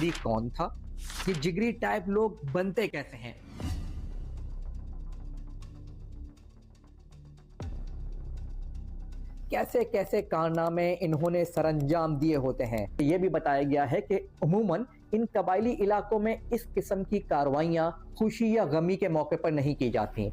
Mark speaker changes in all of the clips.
Speaker 1: जिगरी कौन था? ये जिगरी टाइप लोग बनते कैसे हैं? कैसे कैसे कारनामे इन्होंने सरंजाम दिए होते हैं। ये भी बताया गया है कि उमूमन इन कबायली इलाकों में इस किस्म की कार्रवाइयां खुशी या गमी के मौके पर नहीं की जाती।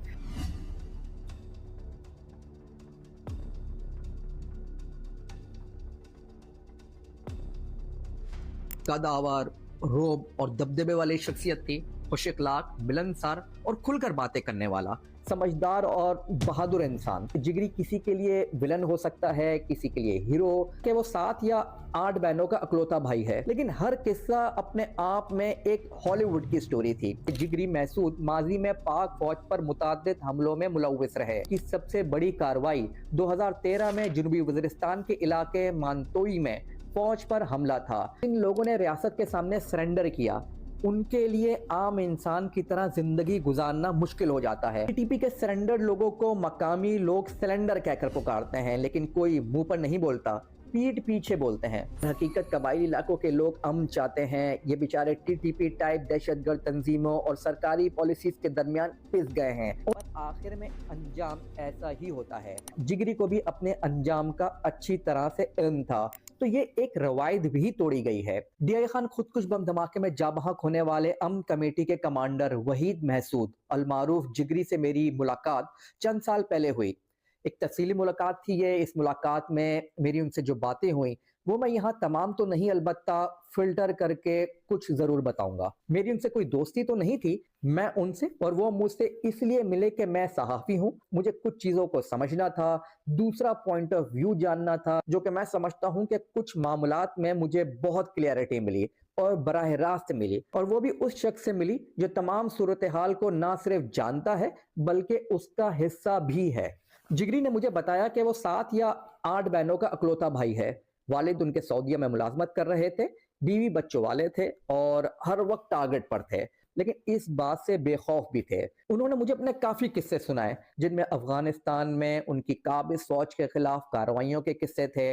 Speaker 1: कदावर, रोब और दबदबे वाली शख्सियत थी। खुश अखलाक, मिलनसार और खुलकर बातें करने वाला, समझदार और बहादुर इंसान। जिगरी किसी के लिए विलन हो सकता है, किसी के लिए हीरो, कि वो 7 या 8 बहनों का अकलौता भाई है, लेकिन हर किस्सा अपने आप में एक हॉलीवुड की स्टोरी थी। जिगरी महसूद माजी में पाक फौज पर मुताद्दिद हमलों में मुलव्विस रहे। की सबसे बड़ी कार्रवाई 2013 में जनूबी वज़ीरिस्तान के इलाके मानतोई में फौज पर हमला था। इन लोगों ने रियासत के सामने सरेंडर किया। उनके लिए आम इंसान की तरह जिंदगी गुजारना मुश्किल हो जाता है। टीटीपी के सरेंडर लोगों को मकामी लोग सिलेंडर कहकर पुकारते हैं, लेकिन कोई मुंह पर नहीं बोलता, पीठ पीछे बोलते हैं। हकीकत कबायली इलाकों के लोग अमन चाहते हैं। ये बेचारे टीटीपी टाइप दहशतगर्द तंजीमों और सरकारी पॉलिसीज के दरमियान पिस गए हैं और आखिर में अंजाम ऐसा ही होता है। जिगरी को भी अपने अंजाम का अच्छी तरह से इल्म था, तो ये एक रवायत भी तोड़ी गई है। डीआई खान खुदकुश बम धमाके में जाबहक होने वाले अमन कमेटी के कमांडर वहीद महसूद अलमारूफ जिगरी से मेरी मुलाकात चंद साल पहले हुई। एक तफसीली मुलाकात थी ये। इस मुलाकात में मेरी उनसे जो बातें हुई वो मैं यहाँ तमाम तो नहीं, अलबत्ता फिल्टर करके कुछ जरूर बताऊंगा। मेरी उनसे कोई दोस्ती तो नहीं थी, मैं उनसे और वो मुझसे इसलिए मिले कि मैं सहाफी हूँ, मुझे कुछ चीजों को समझना था, दूसरा पॉइंट ऑफ व्यू जानना था, जो कि मैं समझता हूँ कि कुछ मामलात में मुझे बहुत क्लियरिटी मिली और बराह रास्त मिली, और वो भी उस शख्स से मिली जो तमाम सूरत हाल को ना सिर्फ जानता है बल्कि उसका हिस्सा भी है। जिगरी ने मुझे बताया कि वो 7 या 8 बहनों का अकलौता भाई है। वालिद उनके सऊदीया में मुलाजमत कर रहे थे, बीवी बच्चों वाले थे और हर वक्त टारगेट पर थे, लेकिन इस बात से बेखौफ भी थे। उन्होंने मुझे अपने काफी किस्से सुनाए, जिनमें अफगानिस्तान में उनकी काबिज फौज के खिलाफ कार्रवाइयों के किस्से थे।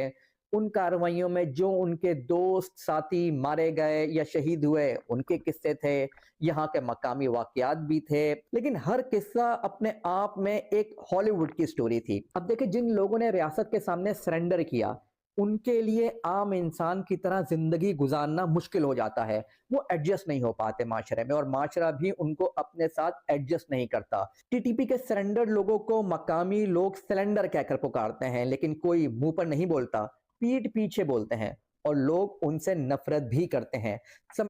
Speaker 1: उन कार्रवाइयों में जो उनके दोस्त साथी मारे गए या शहीद हुए उनके किस्से थे। यहाँ के मकामी वाकयात भी थे, लेकिन हर किस्सा अपने आप में एक हॉलीवुड की स्टोरी थी। अब देखिए, जिन लोगों ने रियासत के सामने सरेंडर किया उनके लिए आम इंसान की तरह जिंदगी गुजारना मुश्किल हो जाता है। वो एडजस्ट नहीं हो पाते माशरे में, और माशरा भी उनको अपने साथ एडजस्ट नहीं करता। टीटीपी के सरेंडर लोगों को मकामी लोग सिलेंडर कहकर पुकारते हैं, लेकिन कोई मुंह पर नहीं बोलता, पीठ पीछे बोलते हैं, और लोग उनसे नफरत भी करते हैं।